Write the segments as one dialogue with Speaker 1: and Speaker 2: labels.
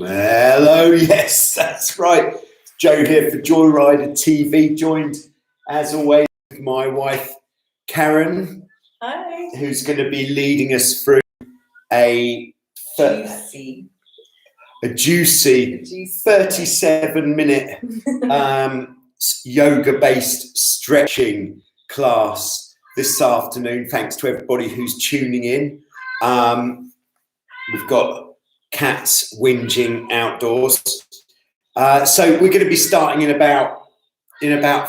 Speaker 1: Hello, yes, that's right. Joe here for Joyrider TV, joined as always with my wife Karen.
Speaker 2: Hi.
Speaker 1: Who's going to be leading us through a juicy 37-minute yoga-based stretching class this afternoon. Thanks to everybody who's tuning in. We've got cats whinging outdoors. So we're going to be starting in about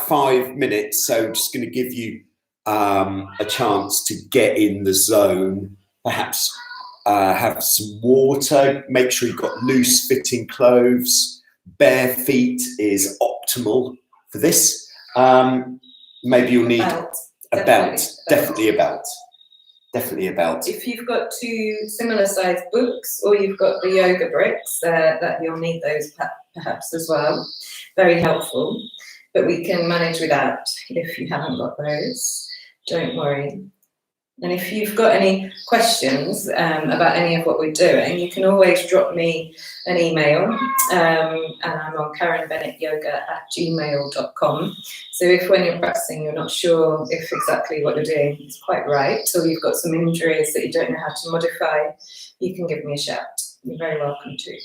Speaker 1: 5 minutes. So just going to give you a chance to get in the zone, perhaps have some water, make sure you've got loose fitting clothes. Bare feet is optimal for this. Maybe you'll need a belt, definitely a belt. Definitely a belt.
Speaker 2: If you've got two similar sized books or you've got the yoga bricks, that you'll need those perhaps as well. Very helpful, but we can manage without if you haven't got those. Don't worry. And if you've got any questions about any of what we're doing, you can always drop me an email, and I'm on karenbennettyoga@gmail.com. So if when you're practicing you're not sure if exactly what you're doing is quite right, or you've got some injuries that you don't know how to modify, you can give me a shout. You're very welcome to.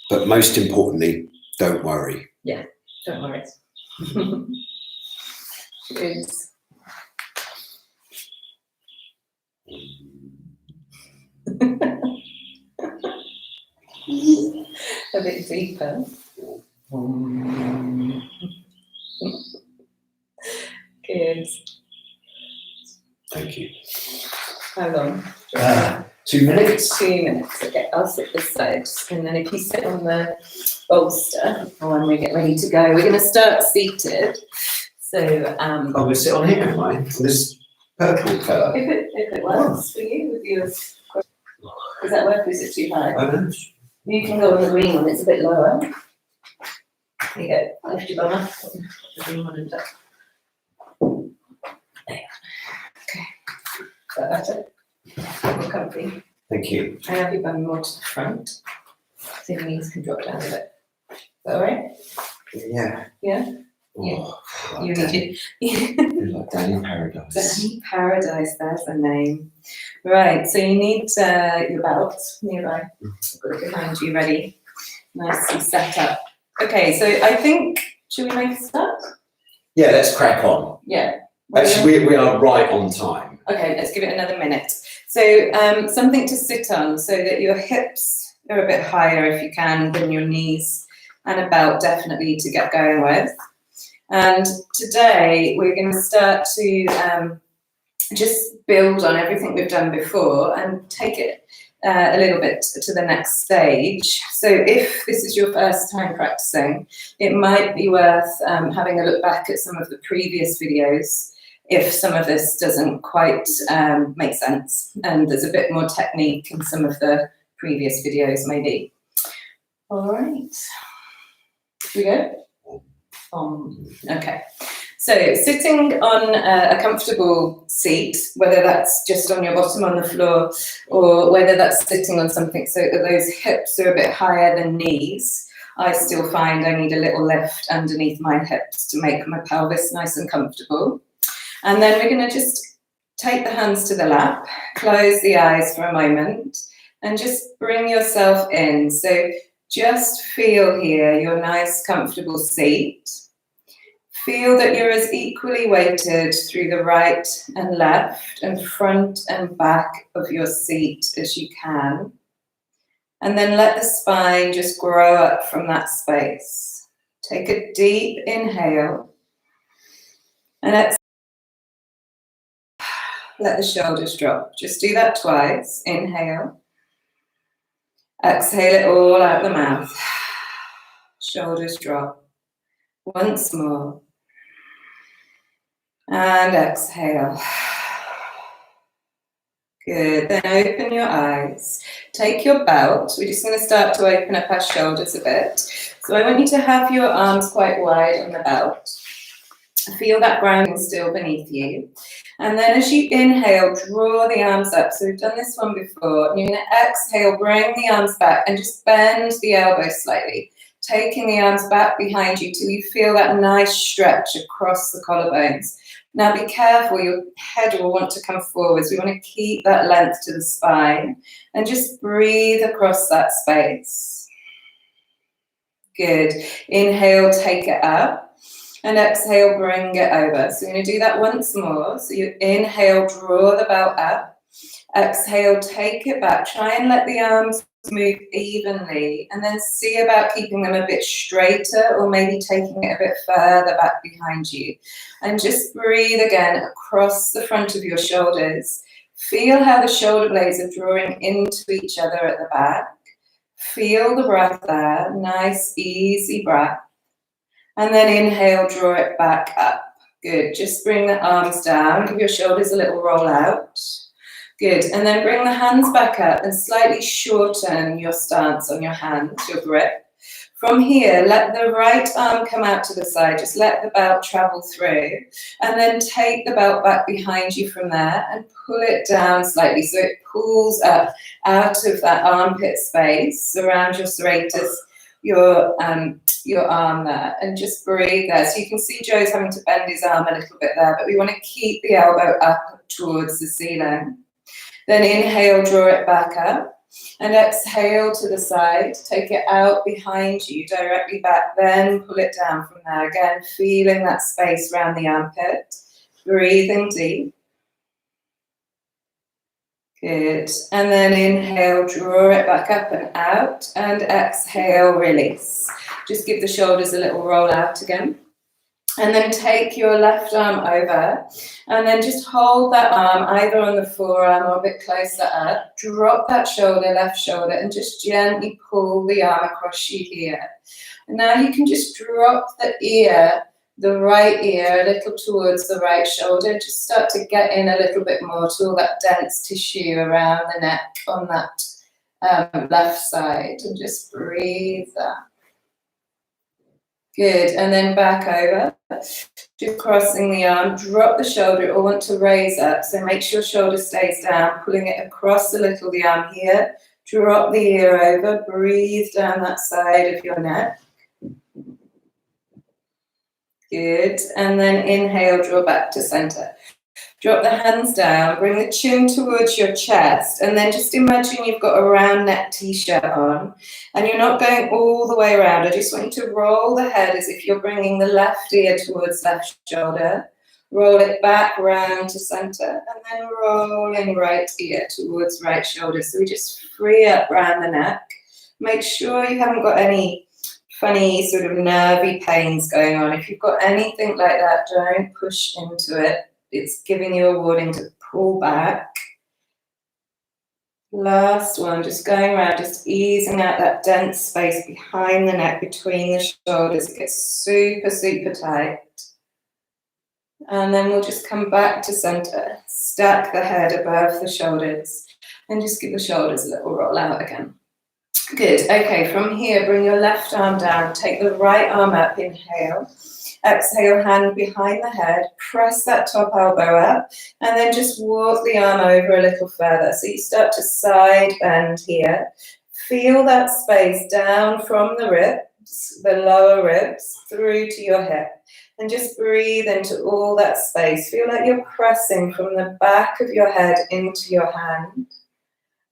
Speaker 1: But most importantly, don't worry.
Speaker 2: Yeah, don't worry. Good. A bit deeper. Good.
Speaker 1: Thank you.
Speaker 2: How long?
Speaker 1: 2 minutes.
Speaker 2: 2 minutes. Okay, I'll sit this side. And then if you sit on the bolster when we get ready to go, we're going to start seated. So,
Speaker 1: I'm going to sit on here, am I? This purple colour.
Speaker 2: If it works for you, with yours. Does that work or is it too high?
Speaker 1: I don't know.
Speaker 2: You can go on the green one, it's a bit lower. There you go, lift your bum up. The green one and up. There. Okay. Is that better? More comfy.
Speaker 1: Thank you.
Speaker 2: I have your bum more to the front, so your knees can drop down a bit. Is that all right?
Speaker 1: Yeah.
Speaker 2: Yeah?
Speaker 1: Oh,
Speaker 2: You
Speaker 1: like
Speaker 2: need
Speaker 1: Danny, like Danny Paradise.
Speaker 2: Danny Paradise, there's the name. Right, so you need your belt nearby. I've got it behind you, ready. Nicely set up. Okay, so I think, should we make a start?
Speaker 1: Yeah, let's crack on.
Speaker 2: Yeah.
Speaker 1: Actually, we are right on time.
Speaker 2: Okay, let's give it another minute. So something to sit on so that your hips are a bit higher if you can than your knees, and a belt definitely to get going with. And today we're going to start to just build on everything we've done before and take it a little bit to the next stage. So if this is your first time practicing, it might be worth having a look back at some of the previous videos if some of this doesn't quite make sense and there's a bit more technique in some of the previous videos maybe. All right, here we go. Okay, so sitting on a comfortable seat, whether that's just on your bottom on the floor or whether that's sitting on something so that those hips are a bit higher than knees. I still find I need a little lift underneath my hips to make my pelvis nice and comfortable. And then we're going to just take the hands to the lap, close the eyes for a moment and just bring yourself in. So just feel here your nice comfortable seat. Feel that you're as equally weighted through the right and left and front and back of your seat as you can. And then let the spine just grow up from that space. Take a deep inhale. And exhale. Let the shoulders drop. Just do that twice. Inhale. Exhale it all out the mouth. Shoulders drop. Once more. And exhale. Good. Then open your eyes. Take your belt. We're just going to start to open up our shoulders a bit. So I want you to have your arms quite wide on the belt. Feel that grounding still beneath you. And then as you inhale, draw the arms up. So we've done this one before. And you're going to exhale, bring the arms back and just bend the elbows slightly. Taking the arms back behind you till you feel that nice stretch across the collarbones. Now be careful, your head will want to come forwards. We want to keep that length to the spine and just breathe across that space. Good. Inhale, take it up. And exhale, bring it over. So we're going to do that once more. So you inhale, draw the belt up. Exhale, take it back. Try and let the arms move evenly. And then see about keeping them a bit straighter or maybe taking it a bit further back behind you. And just breathe again across the front of your shoulders. Feel how the shoulder blades are drawing into each other at the back. Feel the breath there. Nice, easy breath. And then inhale, draw it back up. Good. Just bring the arms down. Give your shoulders a little roll out. Good. And then bring the hands back up and slightly shorten your stance on your hands, your grip. From here, let the right arm come out to the side. Just let the belt travel through. And then take the belt back behind you from there and pull it down slightly so it pulls up out of that armpit space around your serratus, your arm there, and just breathe there. So you can see Joe's having to bend his arm a little bit there, but we want to keep the elbow up towards the ceiling. Then inhale, draw it back up, and exhale to the side. Take it out behind you, directly back, then pull it down from there. Again, feeling that space around the armpit. Breathing deep. Good. And then inhale, draw it back up and out, and exhale, release. Just give the shoulders a little roll out again. And then take your left arm over, and then just hold that arm either on the forearm or a bit closer up. Drop that shoulder, left shoulder, and just gently pull the arm across you here. And now you can just drop the ear, the right ear, a little towards the right shoulder. Just start to get in a little bit more to all that dense tissue around the neck on that left side. And just breathe that. Good. And then back over. Just crossing the arm. Drop the shoulder or want to raise up. So make sure shoulder stays down. Pulling it across a little the arm here. Drop the ear over. Breathe down that side of your neck. Good. And then inhale, draw back to center. Drop the hands down, bring the chin towards your chest, and then just imagine you've got a round neck t-shirt on, and you're not going all the way around. I just want you to roll the head as if you're bringing the left ear towards left shoulder. Roll it back round to center, and then rolling right ear towards right shoulder. So we just free up round the neck. Make sure you haven't got any funny sort of nervy pains going on. If you've got anything like that, don't push into it. It's giving you a warning to pull back. Last one, just going around, just easing out that dense space behind the neck, between the shoulders. It gets super, super tight. And then we'll just come back to center. Stack the head above the shoulders and just give the shoulders a little roll out again. Good. Okay, from here, bring your left arm down. Take the right arm up. Inhale. Exhale, hand behind the head. Press that top elbow up. And then just walk the arm over a little further. So you start to side bend here. Feel that space down from the ribs, the lower ribs, through to your hip. And just breathe into all that space. Feel like you're pressing from the back of your head into your hand.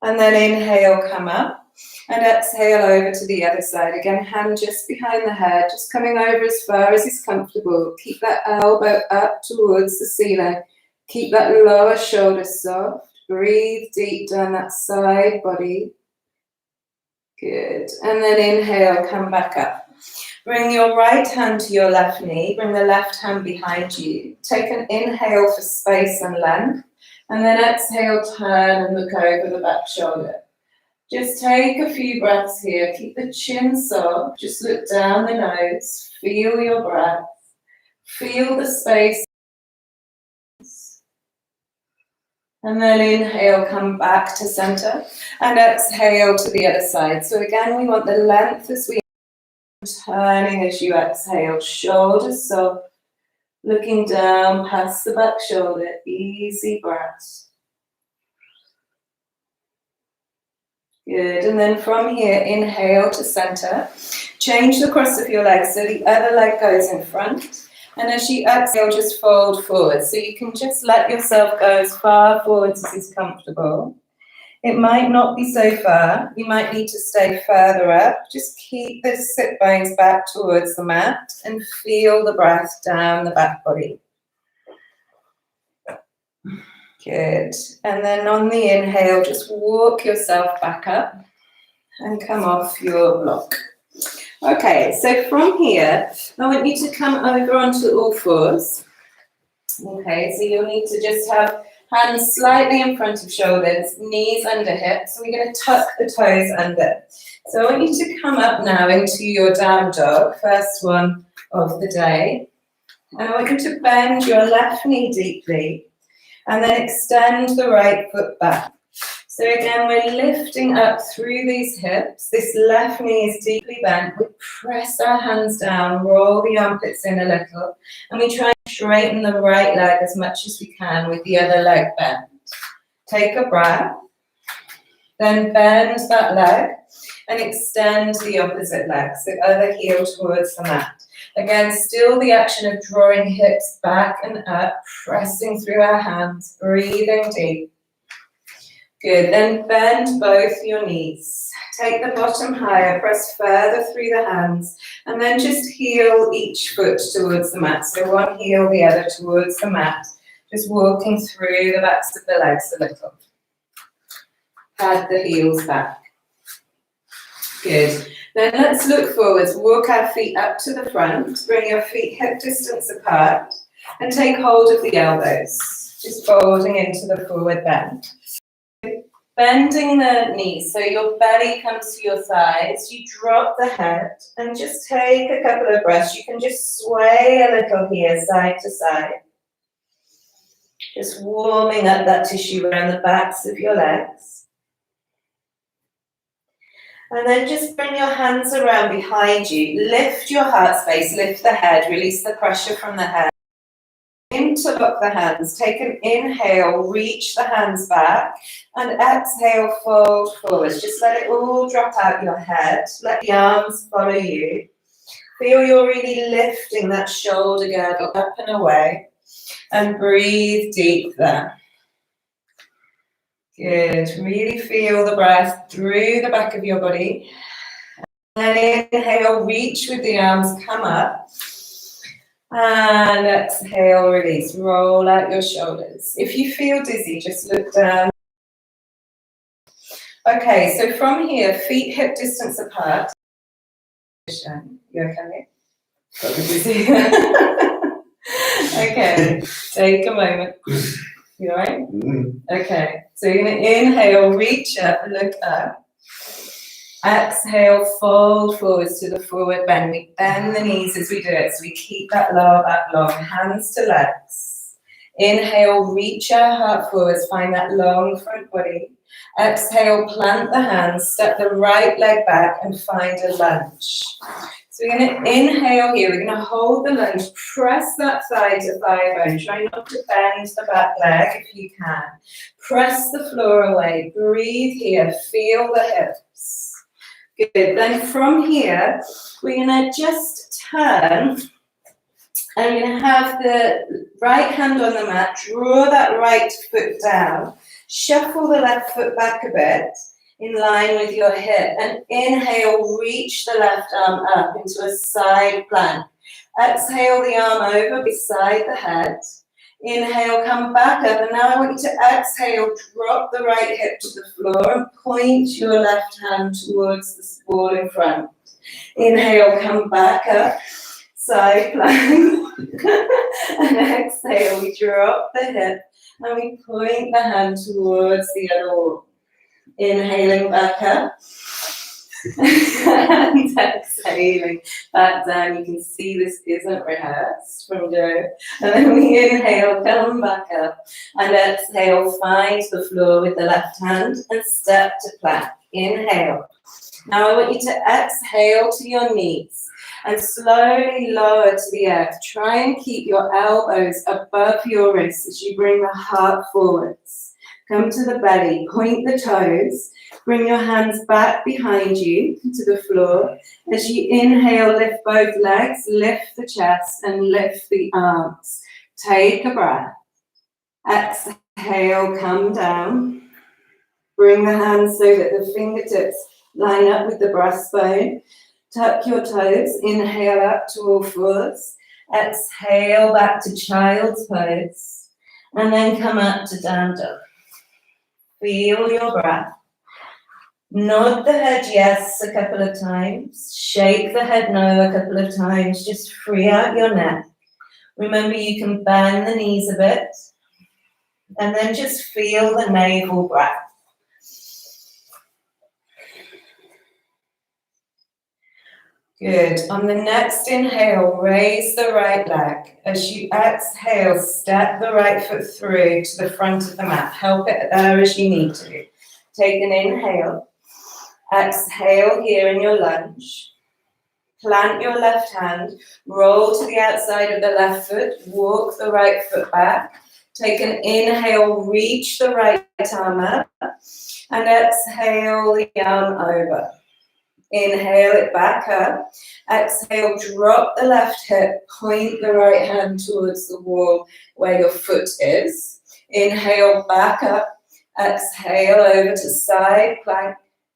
Speaker 2: And then inhale, come up. And exhale over to the other side. Again, hand just behind the head, just coming over as far as is comfortable. Keep that elbow up towards the ceiling. Keep that lower shoulder soft. Breathe deep down that side body. Good. And then inhale, come back up. Bring your right hand to your left knee. Bring the left hand behind you. Take an inhale for space and length. And then exhale, turn and look over the back shoulder. Just take a few breaths here. Keep the chin soft. Just look down the nose. Feel your breath. Feel the space. And then inhale, come back to center. And exhale to the other side. So again, we want the length as we turning as you exhale. Shoulders soft. Looking down past the back shoulder, easy breath. Good, and then from here, inhale to center. Change the cross of your legs so the other leg goes in front. And as you exhale, just fold forward. So you can just let yourself go as far forward as is comfortable. It might not be so far. You might need to stay further up. Just keep the sit bones back towards the mat and feel the breath down the back body. Good. And then on the inhale, just walk yourself back up and come off your block. Okay, so from here, I want you to come over onto all fours. Okay, so you'll need to just have hands slightly in front of shoulders, knees under hips. So we're going to tuck the toes under. So I want you to come up now into your down dog, first one of the day. And I want you to bend your left knee deeply and then extend the right foot back. So again, we're lifting up through these hips. This left knee is deeply bent. We press our hands down, roll the armpits in a little, and we try and straighten the right leg as much as we can with the other leg bent. Take a breath, then bend that leg and extend the opposite leg, so other heel towards the mat. Again, still the action of drawing hips back and up, pressing through our hands, breathing deep. Good, then bend both your knees. Take the bottom higher, press further through the hands, and then just heel each foot towards the mat. So one heel, the other towards the mat. Just walking through the backs of the legs a little. Pad the heels back. Good. Then let's look forwards. Walk our feet up to the front. Bring your feet hip distance apart and take hold of the elbows. Just folding into the forward bend. Bending the knees so your belly comes to your thighs. You drop the head and just take a couple of breaths. You can just sway a little here, side to side. Just warming up that tissue around the backs of your legs. And then just bring your hands around behind you. Lift your heart space, lift the head, release the pressure from the head. Interlock the hands. Take an inhale, reach the hands back, and exhale, fold forwards. Just let it all drop out your head. Let the arms follow you. Feel you're really lifting that shoulder girdle up and away. And breathe deep there. Good. Really feel the breath through the back of your body. And inhale, reach with the arms, come up. And exhale, release. Roll out your shoulders. If you feel dizzy, just look down. Okay, so from here, feet hip distance apart. You okay? Got dizzy. Okay, take a moment. You all right? Okay, so you're going to inhale, reach up, look up. Exhale, fold forwards to the forward bend. We bend the knees as we do it, so we keep that lower back long. Hands to legs. Inhale, reach our heart forwards, find that long front body. Exhale, plant the hands, step the right leg back and find a lunge. So we're going to inhale here, we're going to hold the lunge, press that thigh to thigh bone, try not to bend the back leg if you can. Press the floor away, breathe here, feel the hips. Good, then from here, we're going to just turn, and we're going to have the right hand on the mat, draw that right foot down, shuffle the left foot back a bit, in line with your hip, and inhale, reach the left arm up into a side plank. Exhale the arm over beside the head. Inhale, come back up, and now I want you to exhale, drop the right hip to the floor and point your left hand towards the wall in front. Inhale, come back up, side plank, and exhale, we drop the hip and we point the hand towards the other wall. Inhaling back up and exhaling back down. You can see this isn't rehearsed from Joe. And then we inhale, come back up, and exhale, find the floor with the left hand and step to plank. Inhale, Now I want you to exhale to your knees and slowly lower to the earth. Try and keep your elbows above your wrists as you bring the heart forwards. Come to the belly, point the toes, bring your hands back behind you to the floor. As you inhale, lift both legs, lift the chest and lift the arms. Take a breath. Exhale, come down. Bring the hands so that the fingertips line up with the breastbone. Tuck your toes, inhale up to all fours. Exhale back to child's pose. And then come up to down dog. Feel your breath. Nod the head yes a couple of times. Shake the head no a couple of times. Just free out your neck. Remember you can bend the knees a bit. And then just feel the navel breath. Good. On the next inhale, raise the right leg. As you exhale, step the right foot through to the front of the mat. Help it there as you need to. Take an inhale. Exhale here in your lunge. Plant your left hand. Roll to the outside of the left foot. Walk the right foot back. Take an inhale. Reach the right arm up. And exhale the arm over. Inhale it back up. Exhale, drop the left hip, point the right hand towards the wall where your foot is. Inhale, back up. Exhale, over to side plank.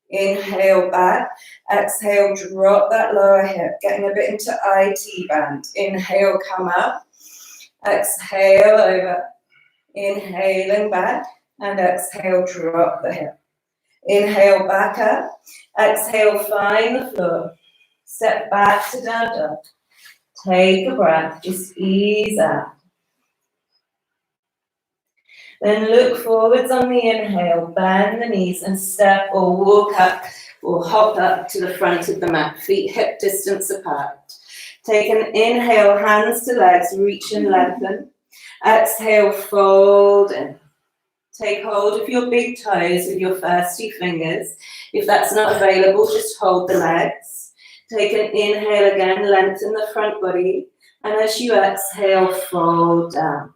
Speaker 2: Inhale, back. Exhale, drop that lower hip, getting a bit into IT band. Inhale, come up. Exhale, over. Inhaling back. And exhale, drop the hip. Inhale, back up. Exhale, find the floor. Step back to down dog. Take a breath, just ease out. Then look forwards on the inhale, bend the knees and step or walk up or hop up to the front of the mat, feet hip distance apart. Take an inhale, hands to legs, reach and lengthen. Exhale, fold in. Take hold of your big toes with your first two fingers. If that's not available, just hold the legs. Take an inhale again, lengthen the front body. And as you exhale, fold down.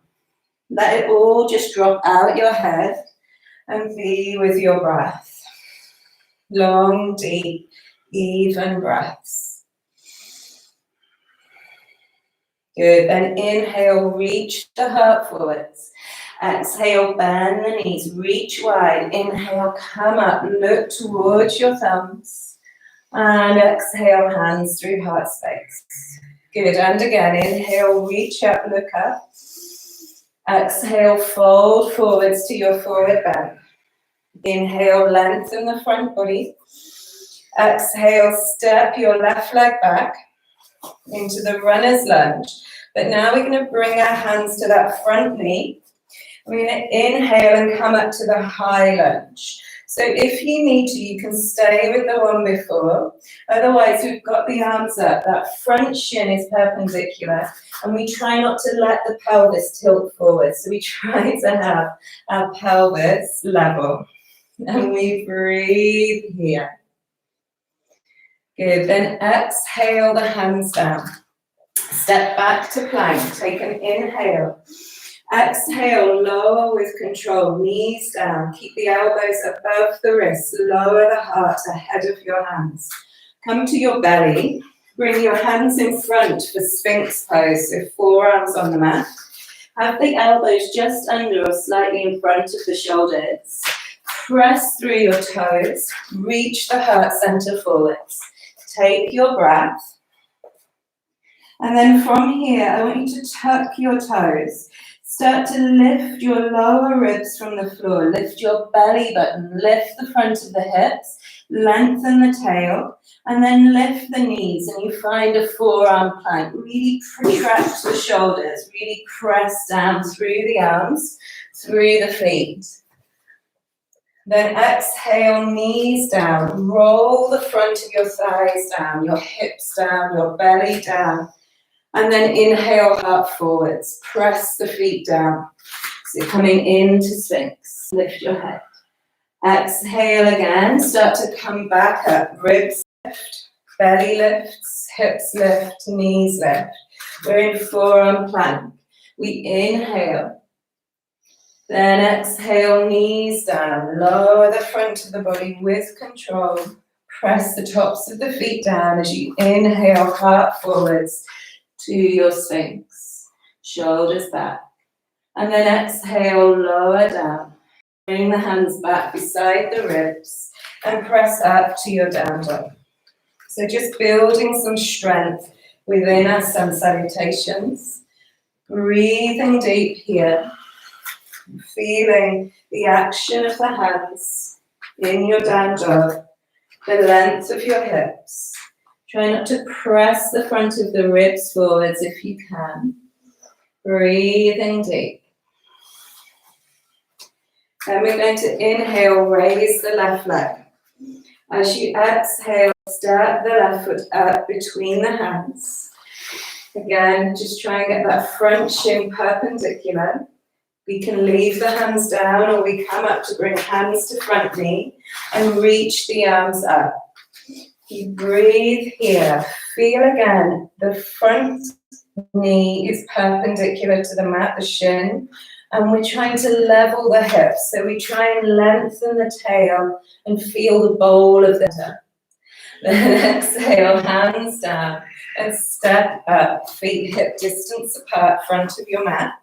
Speaker 2: Let it all just drop out your head and be with your breath. Long, deep, even breaths. Good, then inhale, reach the heart forwards. Exhale, bend the knees, reach wide. Inhale, come up, look towards your thumbs. And exhale, hands through heart space. Good, and again, inhale, reach up, look up. Exhale, fold forwards to your forward bend. Inhale, lengthen the front body. Exhale, step your left leg back into the runner's lunge. But now we're going to bring our hands to that front knee. We're going to inhale and come up to the high lunge. So if you need to, you can stay with the one before. Otherwise, we've got the arms up. That front shin is perpendicular. And we try not to let the pelvis tilt forward. So we try to have our pelvis level. And we breathe here. Good. Then exhale the hands down. Step back to plank. Take an inhale. Exhale, lower with control, knees down. Keep the elbows above the wrists. Lower the heart ahead of your hands. Come to your belly. Bring your hands in front for Sphinx Pose, so forearms on the mat. Have the elbows just under or slightly in front of the shoulders. Press through your toes. Reach the heart center forwards. Take your breath. And then from here, I want you to tuck your toes. Start to lift your lower ribs from the floor. Lift your belly button. Lift the front of the hips. Lengthen the tail. And then lift the knees. And you find a forearm plank. Really protract the shoulders. Really press down through the arms, through the feet. Then exhale, knees down. Roll the front of your thighs down. Your hips down. Your belly down. And then inhale, heart forwards. Press the feet down. So you're coming into Sphinx. Lift your head. Exhale again, start to come back up. Ribs lift, belly lifts, hips lift, knees lift. We're in forearm plank. We inhale. Then exhale, knees down. Lower the front of the body with control. Press the tops of the feet down as you inhale, heart forwards to your Sphinx. Shoulders back. And then exhale, lower down. Bring the hands back beside the ribs and press up to your down dog. So just building some strength within our sun salutations. Breathing deep here. Feeling the action of the hands in your down dog, the length of your hips. Try not to press the front of the ribs forwards if you can. Breathing deep. And we're going to inhale, raise the left leg. As you exhale, step the left foot up between the hands. Again, just try and get that front shin perpendicular. We can leave the hands down or we come up to bring hands to front knee and reach the arms up. You breathe here. Feel again, the front knee is perpendicular to the mat, the shin, and we're trying to level the hips. So we try and lengthen the tail and feel the bowl of the head. Then exhale, hands down and step up, feet hip distance apart, front of your mat.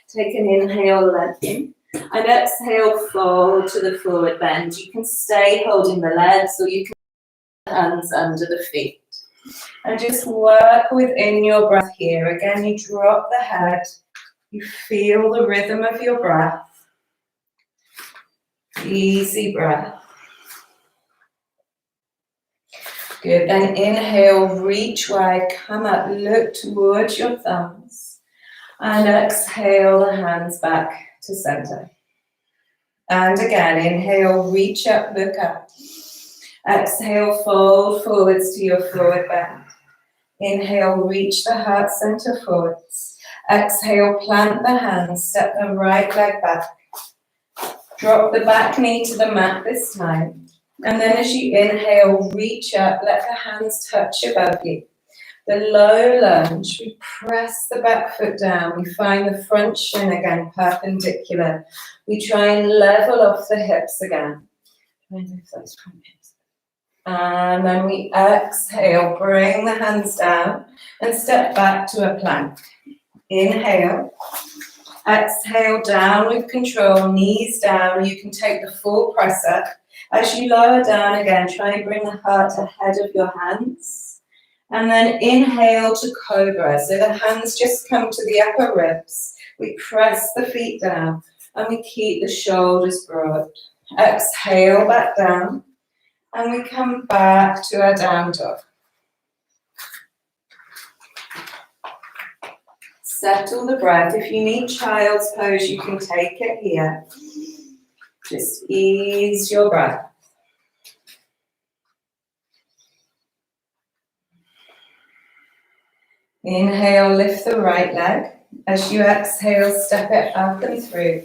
Speaker 2: Take an inhale, lengthen, and exhale, fold to the forward bend. You can stay holding the legs or you can put the hands under the feet. And just work within your breath here. Again, you drop the head. You feel the rhythm of your breath. Easy breath. Good, then inhale, reach wide, come up, look towards your thumbs. And exhale the hands back to center. And again, inhale, reach up, look up. Exhale, fold forwards to your forward bend. Inhale, reach the heart center forwards. Exhale, plant the hands, step the right leg back. Drop the back knee to the mat this time. And then as you inhale, reach up, let the hands touch above you. The low lunge, we press the back foot down. We find the front shin again perpendicular. We try and level off the hips again. Try and lift those front hips. And then we exhale, bring the hands down and step back to a plank. Inhale. Exhale, down with control, knees down. You can take the full press up. As you lower down again, try and bring the heart ahead of your hands. And then inhale to cobra. So the hands just come to the upper ribs. We press the feet down and we keep the shoulders broad. Exhale back down and we come back to our down dog. Settle the breath. If you need child's pose, you can take it here. Just ease your breath. Inhale, lift the right leg. As you exhale, step it up and through.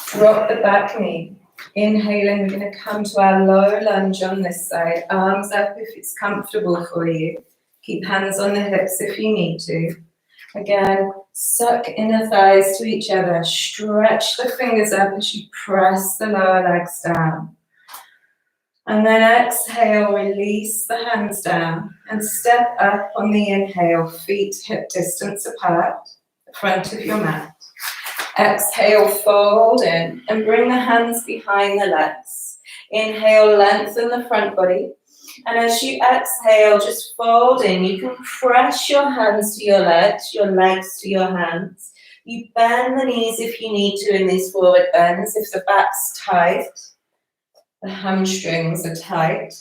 Speaker 2: Drop the back knee. Inhaling, we're going to come to our low lunge on this side. Arms up if it's comfortable for you. Keep hands on the hips if you need to. Again, suck inner thighs to each other. Stretch the fingers up as you press the lower legs down. And then exhale, release the hands down and step up on the inhale, feet hip distance apart, the front of your mat. Exhale, fold in and bring the hands behind the legs. Inhale, lengthen the front body. And as you exhale, just fold in. You can press your hands to your legs to your hands. You bend the knees if you need to in these forward bends, if the back's tight. The hamstrings are tight.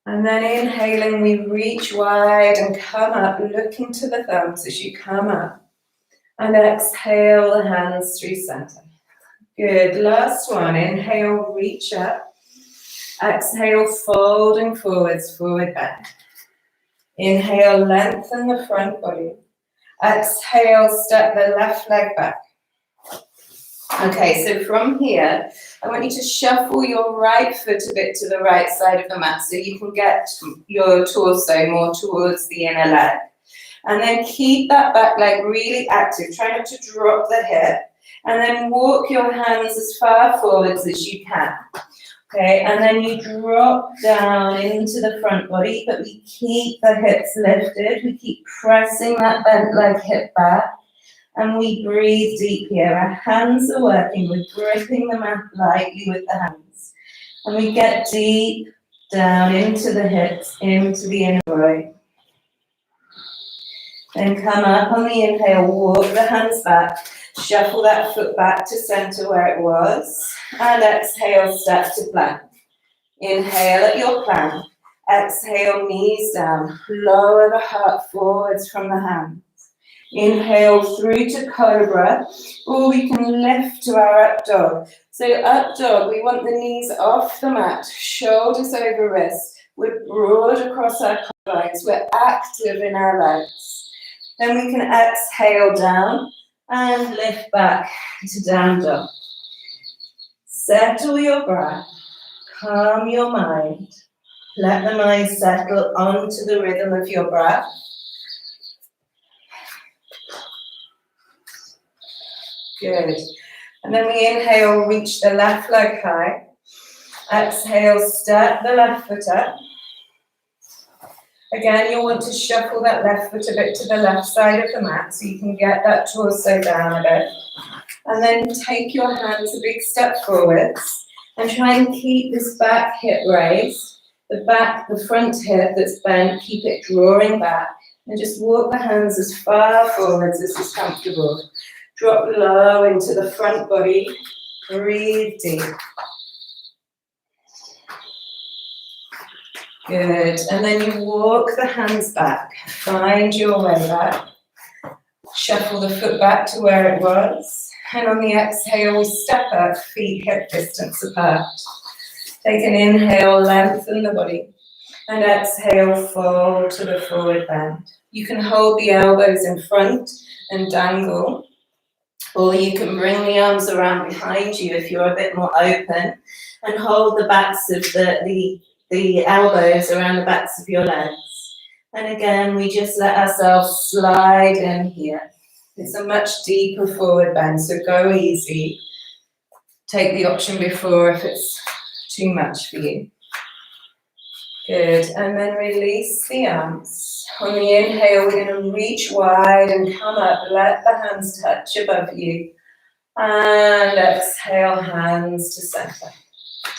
Speaker 2: And then inhaling, we reach wide and come up, looking to the thumbs as you come up. And exhale the hands through center. Good, last one. Inhale, reach up. Exhale, folding forwards, forward bend. Inhale, lengthen the front body. Exhale, step the left leg back. Okay, so from here, I want you to shuffle your right foot a bit to the right side of the mat so you can get your torso more towards the inner leg. And then keep that back leg really active. Try not to drop the hip. And then walk your hands as far forwards as you can. Okay, and then you drop down into the front body, but we keep the hips lifted. We keep pressing that bent leg hip back. And we breathe deep here. Our hands are working. We're gripping the mat lightly with the hands. And we get deep down into the hips, into the inner body. Then come up on the inhale, walk the hands back. Shuffle that foot back to center where it was. And exhale, step to plank. Inhale at your plank. Exhale, knees down. Lower the heart forwards from the hands. Inhale through to cobra, or we can lift to our up dog. So up dog, we want the knees off the mat, shoulders over wrists. We're broad across our collarbones. We're active in our legs. Then we can exhale down and lift back to down dog. Settle your breath, calm your mind. Let the mind settle onto the rhythm of your breath. Good. And then we inhale, reach the left leg high. Exhale, step the left foot up. Again, you'll want to shuffle that left foot a bit to the left side of the mat so you can get that torso down a bit. And then take your hands a big step forwards and try and keep this back hip raised. The front hip that's bent, keep it drawing back. And just walk the hands as far forwards as is comfortable. Drop low into the front body. Breathe deep. Good. And then you walk the hands back. Find your way back. Shuffle the foot back to where it was. And on the exhale, we step up, feet hip distance apart. Take an inhale, lengthen the body. And exhale, fold to the forward bend. You can hold the elbows in front and dangle. Or you can bring the arms around behind you if you're a bit more open and hold the backs of the elbows around the backs of your legs. And again, we just let ourselves slide in here. It's a much deeper forward bend, so go easy. Take the option before if it's too much for you. Good, and then release the arms. On the inhale, we're going to reach wide and come up. Let the hands touch above you. And exhale, hands to center.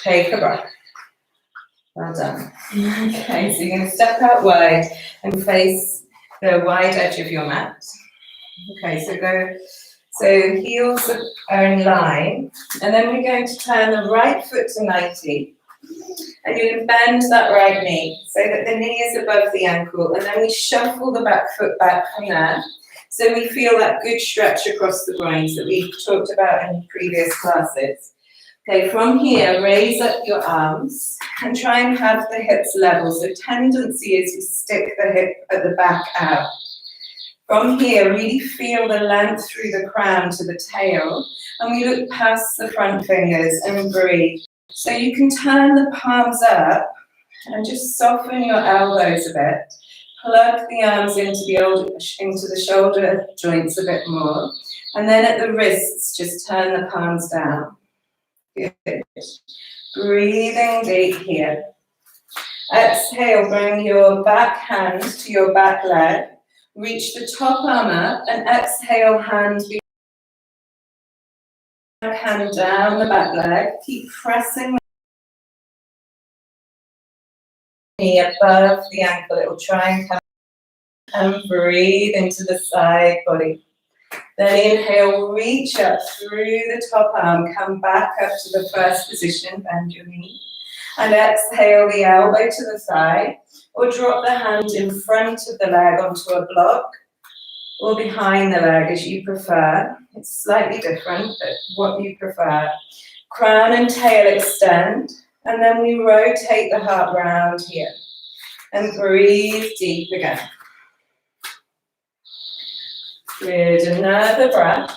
Speaker 2: Take a breath. Well done. Okay, so you're going to step out wide and face the wide edge of your mat. Okay, so heels are in line. And then we're going to turn the right foot to 90. And you can bend that right knee so that the knee is above the ankle. And then we shuffle the back foot back from there. So we feel that good stretch across the groins that we talked about in previous classes. Okay, from here, raise up your arms and try and have the hips level. So tendency is we stick the hip at the back out. From here, really feel the length through the crown to the tail. And we look past the front fingers and breathe. So you can turn the palms up and just soften your elbows a bit. Plug the arms into the shoulder joints a bit more. And then at the wrists, just turn the palms down. Good. Breathing deep here. Exhale, bring your back hand to your back leg. Reach the top arm up and exhale, hand down the back leg. Keep pressing the knee above the ankle. It will try and come and breathe into the side body. Then inhale, reach up through the top arm, come back up to the first position, bend your knee. And exhale the elbow to the thigh, or drop the hand in front of the leg onto a block, or behind the leg as you prefer. It's slightly different, but what you prefer. Crown and tail extend, and then we rotate the heart round here. And breathe deep again. Good, another breath.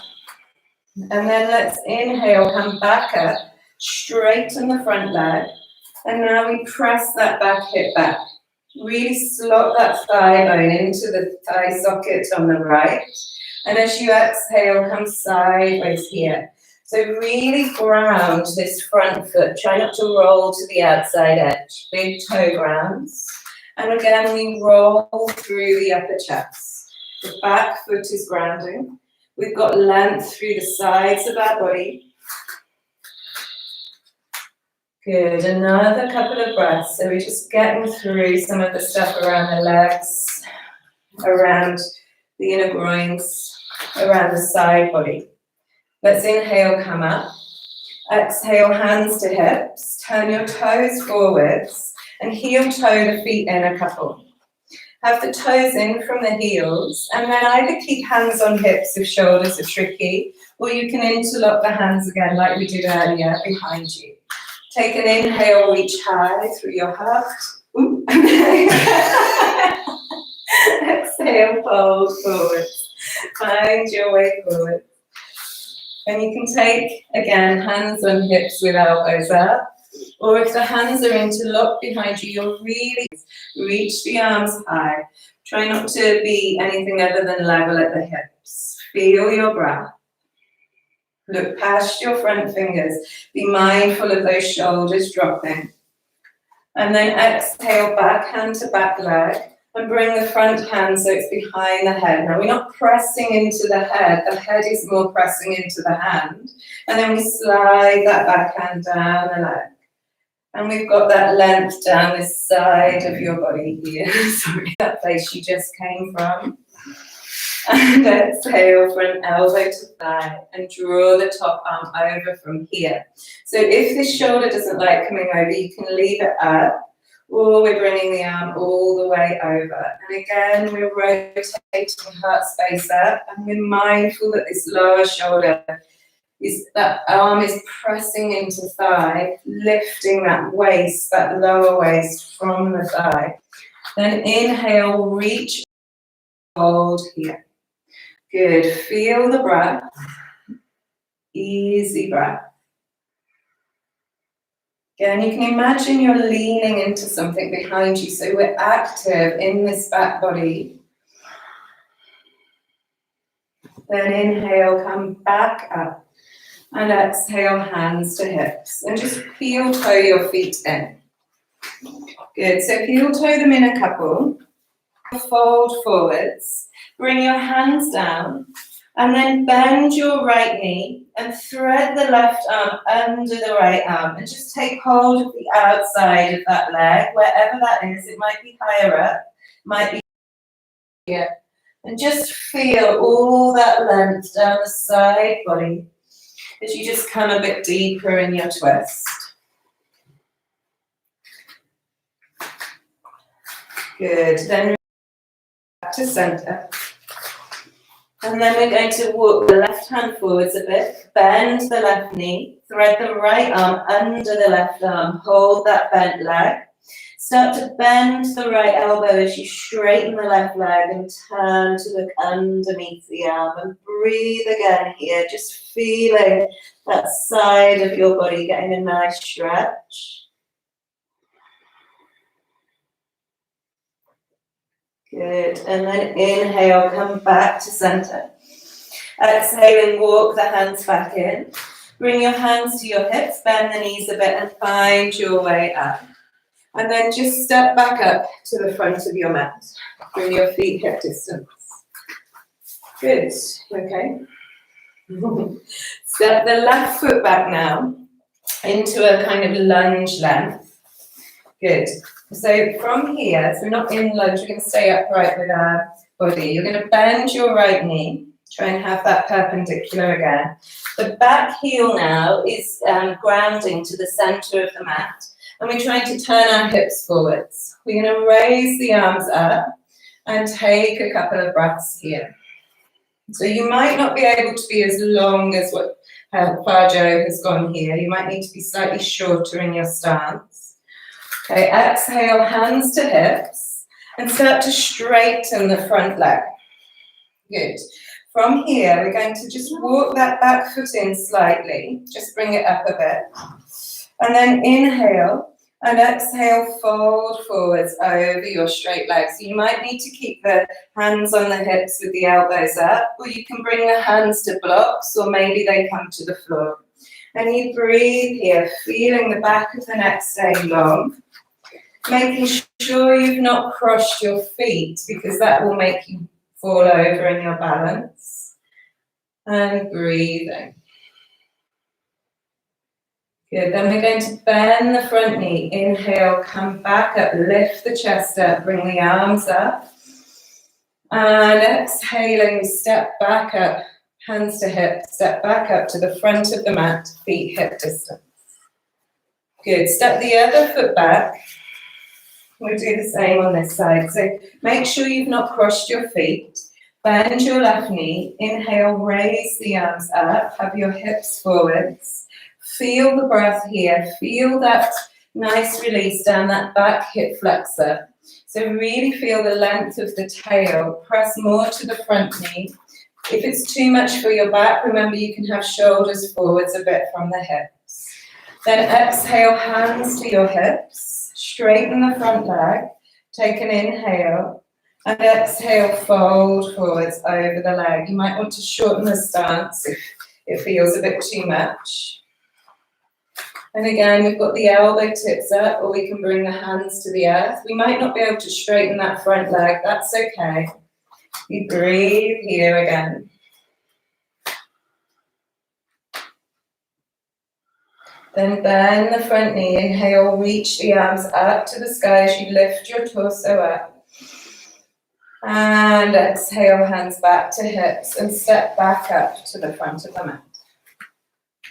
Speaker 2: And then let's inhale, come back up, straighten the front leg. And now we press that back hip back. Really slot that thigh bone into the thigh socket on the right. And as you exhale, come sideways here. So really ground this front foot. Try not to roll to the outside edge. Big toe grounds. And again, we roll through the upper chest. The back foot is grounding. We've got length through the sides of our body. Good, another couple of breaths. So we're just getting through some of the stuff around the legs, around the inner groins, around the side body. Let's inhale, come up. Exhale, hands to hips. Turn your toes forwards and heel toe the feet in a couple. Have the toes in from the heels, and then either keep hands on hips if shoulders are tricky, or you can interlock the hands again like we did earlier behind you. Take an inhale, reach high through your heart. Exhale, fold forwards. Find your way forward. And you can take, again, hands on hips with elbows up. Or if the hands are interlocked behind you, you'll really reach the arms high. Try not to be anything other than level at the hips. Feel your breath. Look past your front fingers. Be mindful of those shoulders dropping. And then exhale, back hand to back leg. And bring the front hand so it's behind the head. Now, we're not pressing into the head. The head is more pressing into the hand. And then we slide that back hand down the leg. And we've got that length down this side of your body here. Sorry, that place you just came from. And exhale for an elbow to thigh and draw the top arm over from here. So if this shoulder doesn't like coming over, you can leave it up, or we're bringing the arm all the way over. And again, we're rotating heart space up, and we're mindful that this lower shoulder that arm is pressing into thigh, lifting that waist, that lower waist from the thigh. Then inhale, reach, hold here. Good, feel the breath, easy breath. Again, you can imagine you're leaning into something behind you, so we're active in this back body. Then inhale, come back up. And exhale, hands to hips. And just heel toe your feet in. Good, so heel toe them in a couple. Fold forwards. Bring your hands down. And then bend your right knee and thread the left arm under the right arm. And just take hold of the outside of that leg, wherever that is. It might be higher up, might be here. And just feel all that length down the side body as you just come a bit deeper in your twist. Good, then back to center. And then we're going to walk the left hand forwards a bit, bend the left knee, thread the right arm under the left arm, hold that bent leg. Start to bend the right elbow as you straighten the left leg and turn to look underneath the arm. And breathe again here, just feeling that side of your body getting a nice stretch. Good, and then inhale, come back to center. Exhale and walk the hands back in. Bring your hands to your hips, bend the knees a bit and find your way up. And then just step back up to the front of your mat. Bring your feet hip distance. Good, okay. Step the left foot back now into a kind of lunge length. Good. So from here, so we're not in lunge, we're going to stay upright with our body. You're going to bend your right knee, try and have that perpendicular again. The back heel now is grounding to the center of the mat, and we're trying to turn our hips forwards. We're going to raise the arms up and take a couple of breaths here. So you might not be able to be as long as what Fajo has gone here. You might need to be slightly shorter in your stance. Okay, exhale, hands to hips, and start to straighten the front leg. Good. From here, we're going to just walk that back foot in slightly, just bring it up a bit. And then inhale and exhale, fold forwards over your straight legs. You might need to keep the hands on the hips with the elbows up, or you can bring the hands to blocks, or maybe they come to the floor. And you breathe here, feeling the back of the neck stay long, making sure you've not crossed your feet, because that will make you fall over in your balance. And breathing. Good, then we're going to bend the front knee. Inhale, come back up, lift the chest up, bring the arms up. And exhaling, step back up, hands to hip, step back up to the front of the mat, feet hip distance. Good, step the other foot back. We'll do the same on this side. So make sure you've not crossed your feet. Bend your left knee. Inhale, raise the arms up, have your hips forwards. Feel the breath here. Feel that nice release down that back hip flexor. So really feel the length of the tail. Press more to the front knee. If it's too much for your back, remember you can have shoulders forwards a bit from the hips. Then exhale, hands to your hips. Straighten the front leg. Take an inhale. And exhale, fold forwards over the leg. You might want to shorten the stance if it feels a bit too much. And again, we've got the elbow tips up, or we can bring the hands to the earth. We might not be able to straighten that front leg. That's okay. You breathe here again. Then bend the front knee. Inhale, reach the arms up to the sky as you lift your torso up. And exhale, hands back to hips and step back up to the front of the mat.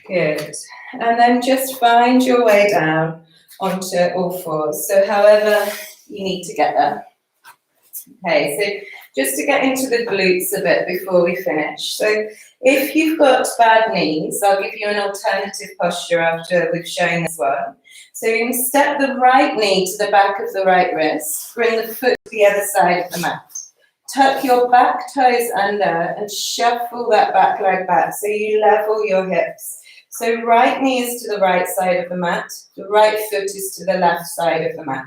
Speaker 2: Good. And then just find your way down onto all fours. So however you need to get there. Okay, so just to get into the glutes a bit before we finish. So if you've got bad knees, I'll give you an alternative posture after we've shown this one. So you can step the right knee to the back of the right wrist, bring the foot to the other side of the mat. Tuck your back toes under and shuffle that back leg back so you level your hips. So right knee is to the right side of the mat, the right foot is to the left side of the mat.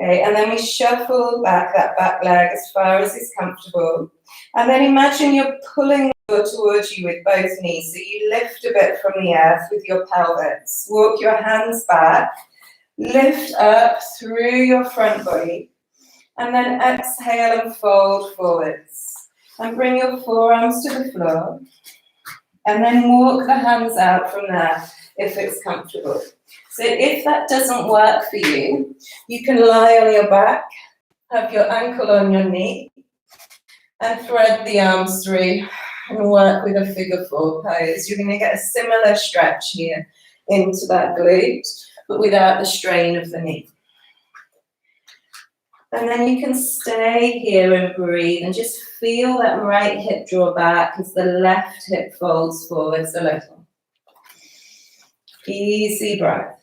Speaker 2: Okay, and then we shuffle back that back leg as far as is comfortable. And then imagine you're pulling towards you with both knees. So you lift a bit from the earth with your pelvis. Walk your hands back, lift up through your front body. And then exhale and fold forwards. And bring your forearms to the floor. And then walk the hands out from there if it's comfortable. So if that doesn't work for you, you can lie on your back, have your ankle on your knee, and thread the arms through and work with a figure four pose. You're going to get a similar stretch here into that glute, but without the strain of the knee. And then you can stay here and breathe and just feel that right hip draw back as the left hip folds forwards a little. Easy breath.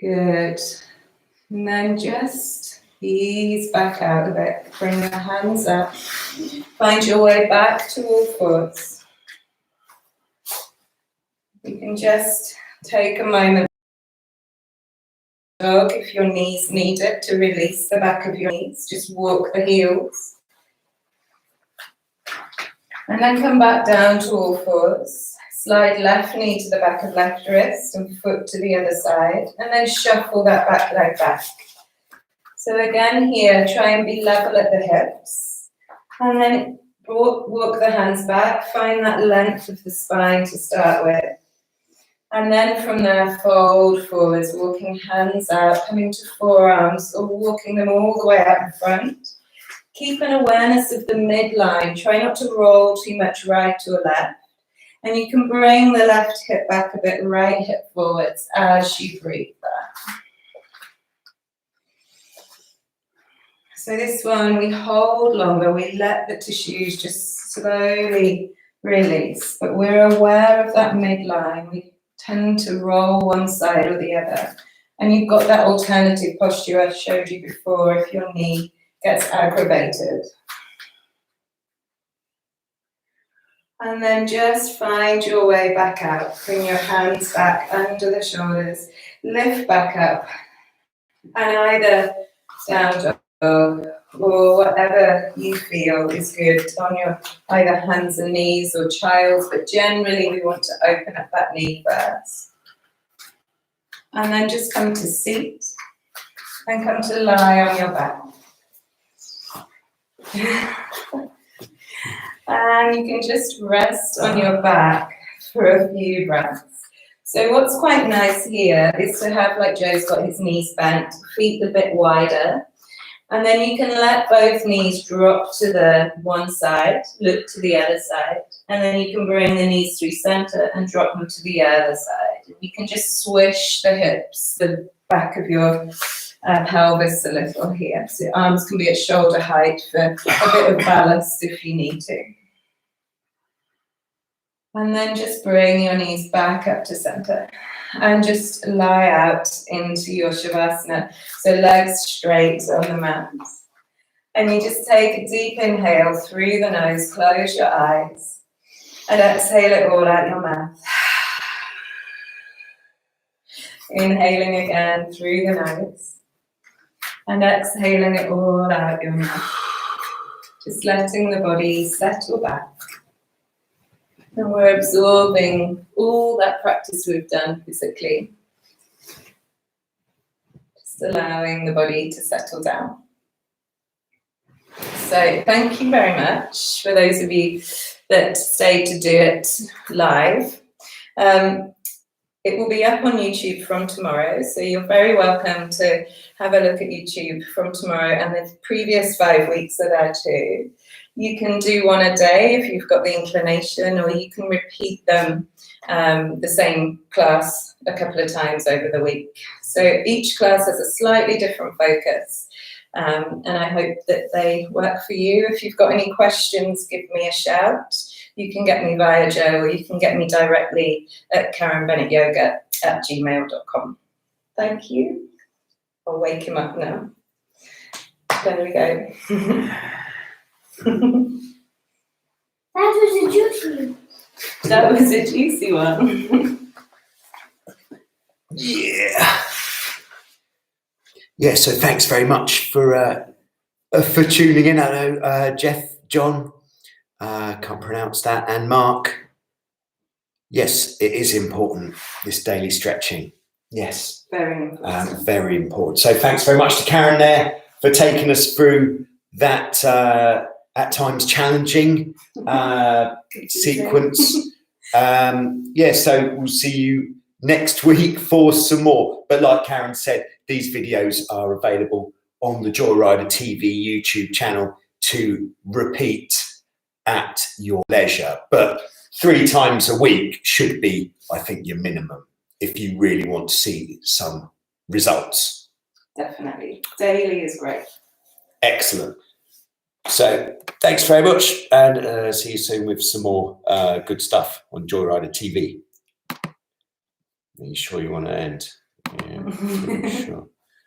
Speaker 2: Good. And then just ease back out a bit. Bring the hands up. Find your way back to all fours. You can just take a moment if your knees need it to release the back of your knees. Just walk the heels. And then come back down to all fours. Slide left knee to the back of left wrist and foot to the other side. And then shuffle that back leg back. So again here, try and be level at the hips. And then walk the hands back. Find that length of the spine to start with. And then from there, fold forwards, walking hands out, coming to forearms, or walking them all the way out in front. Keep an awareness of the midline. Try not to roll too much right or left. And you can bring the left hip back a bit, right hip forwards as you breathe there. So this one, we hold longer. We let the tissues just slowly release. But we're aware of that midline. We tend to roll one side or the other. And you've got that alternative posture I showed you before if your knee gets aggravated. And then just find your way back out. Bring your hands back under the shoulders. Lift back up. And either down dog or whatever you feel is good on your either hands and knees or child's. But generally we want to open up that knee first. And then just come to seat. And come to lie on your back. And you can just rest on your back for a few breaths. So what's quite nice here is to have, like Joe's got his knees bent, feet a bit wider. And then you can let both knees drop to the one side, look to the other side. And then you can bring the knees through center and drop them to the other side. You can just swish the hips, the back of your pelvis a little here. So your arms can be at shoulder height for a bit of ballast if you need to. And then just bring your knees back up to center and just lie out into your Shavasana. So legs straight on the mat. And you just take a deep inhale through the nose, close your eyes, and exhale it all out your mouth. Inhaling again through the nose and exhaling it all out your mouth. Just letting the body settle back. And we're absorbing all that practice we've done physically. Just allowing the body to settle down. So thank you very much for those of you that stayed to do it live. It will be up on YouTube from tomorrow, so you're very welcome to have a look at YouTube from tomorrow, and the previous 5 weeks are there too. You can do one a day if you've got the inclination, or you can repeat them, the same class a couple of times over the week. So each class has a slightly different focus, and I hope that they work for you. If you've got any questions, give me a shout. You can get me via Joe, or you can get me directly at karenbennettyoga@gmail.com. Thank you. I'll wake him up now. There we go.
Speaker 3: That was a juicy one.
Speaker 2: That was a juicy one.
Speaker 1: Yeah. Yeah, so thanks very much for tuning in. I know Jeff, John, can't pronounce that, and Mark. Yes, it is important, this daily stretching. Yes.
Speaker 2: Very important.
Speaker 1: Very important. So thanks very much to Karen there for taking us through that at times challenging sequence. Yeah, so we'll see you next week for some more. But like Karen said, these videos are available on the Joyrider TV YouTube channel to repeat at your leisure. But 3 times a week should be, I think, your minimum if you really want to see some results.
Speaker 2: Definitely. Daily is great.
Speaker 1: Excellent. So thanks very much, and see you soon with some more good stuff on Joyrider TV. Are you sure you want to end? Yeah, sure.